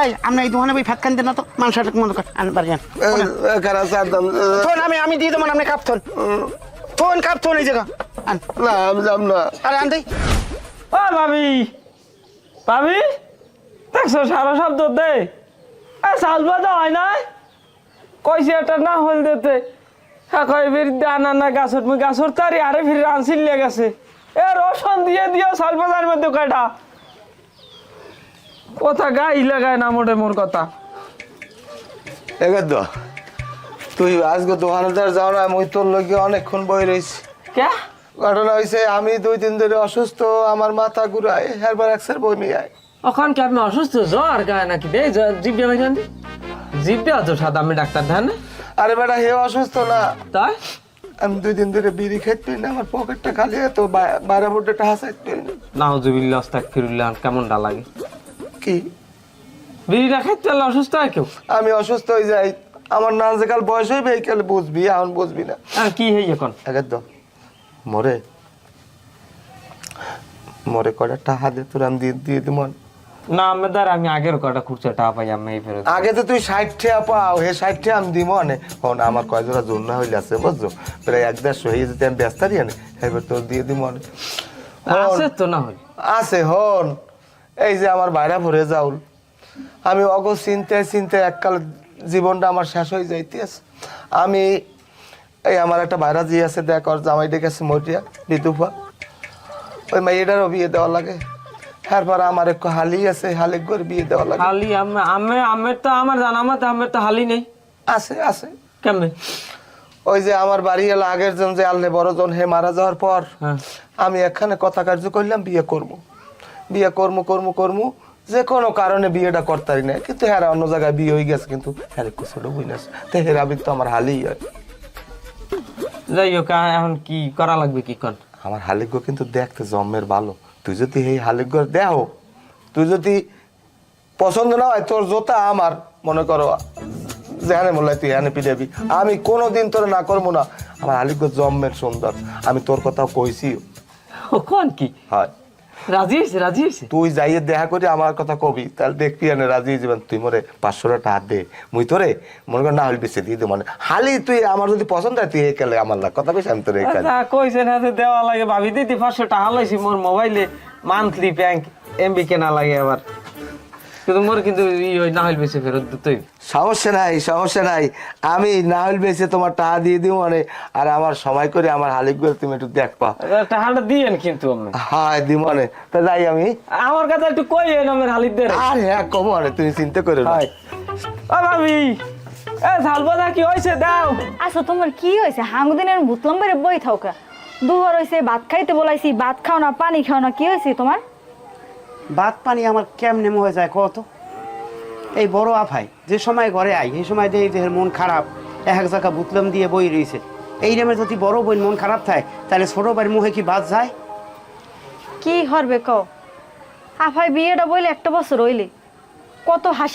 এই আমরা এই দোকানে বই ভাত খান দেন না তো মানুষের মতো আনবার যান আমি দিয়ে দেবো আপনি কাপ থন কাপ থন এই জায়গা আন না আমি যাব না। আরে আন দেই ও ভাবি ভাবি দেখছো সারা শব্দ দে চাল বাজা হয় না কইছে এটা না হল দিতে হ্যাঁ কই ফির দানা না গাছর মুই গাছর তারি আরে ফির রানসিল লে গেছে এ রসন দিয়ে দিও চাল বাজার মধ্যে কয়টা কথা গাই লাগায় না মোটে মোর কথা এগাদ তুই আজকে দোকানদার যাও না মুই তোর লগে অনেকক্ষণ বই রয়েছি। কে ঘটনা হয়েছে আমি 2 দিন ধরে অসুস্থ, আমার মাথা ঘুরায় হেরবার একসার বমি আয়। ওখান কি আপনি অসুস্থ জ্বর গায়ে নাকি দে জিভ দিয়ে ভাই জিভ দেওয়া তো সাদা আমি ডাক্তার ধান আরে বেটা হে অসুস্থ না, তাই আমি 2 দিন ধরে বিড়ি খেতে পারি না, আমার পকেটটা খালি তো 12 ফুটে টাকা চাইতে পারি না। নাউজুবিল্লাহ আস্তাগফিরুল্লাহ কেমনটা লাগে কি বিড়িটা খাইতে পারলে অসুস্থ হয় কেউ আমি অসুস্থ হয়ে যাই, আমার না যে কাল বয়স হইবে এই কাল বুঝবি, এখন বুঝবি না। কি হই এখন এগাদ মরে মরে কয়টা টাকা দে তোর আমি দিয়ে দিব। না আমি দ্বার আমি আগের কটা খুঁজছে টাকা পাই আমি এই ফেরত আগে তো তুই 60 টাকা পাও, হে 60 টাকা আমি দিব না। হন আমার কয় জোড়া জোর না হইলে আছে বুঝছো, প্রায় 1-1.5 হয়ে যেতে আমি ব্যস্ত আছি না, এবার তোর দিয়ে দিব না। আছে তো না হই আছে হন, এই যে আমার বাইরা ভরে যাউল, আমি অগ চিন্তায় এককাল জীবনটা আমার শেষ হয়ে যাইতে আছে। আমি এই আমার একটা বাইরা জি আছে দেখ, ওর জামাই ডেকেছে মরিয়া বিতুফা, ওই মেয়েটারও বিয়ে দেওয়া লাগে। তারপর আমার একটু হালি আছে, হালি করে বিয়ে দেওয়া লাগে। হালি আমের তো আমার জানা মতে আমের তো হালি নেই। আছে কেমনে ওই যে আমার বাড়ি এলো আগের জন যে আল্লে বড় জন হে মারা যাওয়ার পর আমি এখানে কথা কার্য করলাম বিয়ে করবো যে কোনো কারণে বিয়েটা করতারি না, কিন্তু হ্যাঁ অন্য জায়গায় বিয়ে হয়ে গেছে, কিন্তু হ্যাঁ ছোট বুঝিস তো হেরাবি তো আমার হালি হয়। যাই হোক এখন কি করা লাগবে কি কর আমার হালিগ্য কিন্তু দেখতে জন্মের ভালো, তুই যদি এই হালিগ্য দেহ, তুই যদি পছন্দ না হয় তোর জোতা আমার মনে করো যেখানে বললাই তুই এখানে পিটাবি, আমি কোনোদিন তোর না করবো না। আমার হালিগ্য জন্মের সুন্দর, আমি তোর কথাও কইছি। কোন কি হয় রাজি হয়েছে তুই যাইয়ে দেখা করি আমার কথা কবি, তাহলে দেখবি এনে রাজি হয়ে যাবেন। তুই মরে 500 টাকা দে, মুই তোরে মনে কর না হলে বেশি দিয়ে দে, মানে হালি তুই আমার যদি পছন্দ হয় তুই এই কালে আমার লাগ কথা বেশি আমি তোর এই কালে কইছেন হাতে দেওয়া লাগে ভাবি দিতে 500 টাকা লাইছি মোর মোবাইলে মান্থলি ব্যাংক এমবি কেনা লাগে আবার, কিন্তু মোর কিন্তু না হইল বেশি ফেরত দিতেই সমস্যা নাই আমি না হলে বেশি তোমার টাকা দিয়ে দিব মানে, আর আমার সময় করে আমার হালিক করে তুমি একটু দেখবা। টাকাটা দিয়েন কিন্তু আমি হ্যাঁ দিব মানে, তা যাই আমি আমার কথা একটু কইয়েন আমার হালিকদের। আর হ্যাঁ কম মানে তুমি চিন্তা করো না। ও ভাবি এ ঝালবাদা কি হয়েছে দাও। আচ্ছা তোমার কি হয়েছে হাঙ্গুদিনের ভূতলম বেড়ে বই থাকা দুহর হয়েছে, ভাত খাইতে বলাইছি ভাত খাও না পানি খাও না, কি হয়েছে তোমার? ভাত পানি আমার কেমনে হয়ে যায় কত, এই বড় আফাই যে সময় ঘরে আই এই সময় দেখি যে মন খারাপ, এক জায়গা বুতলাম দিয়ে বই রয়েছে। এই টাইমে যদি বড় বোন মন খারাপ থাকে তাহলে ছোট ভাইয়ের মুখে কি বাদ যায়? কি হরবে কও আফাই বিয়েটা বইলে 1 বছর হইলে কত হাসি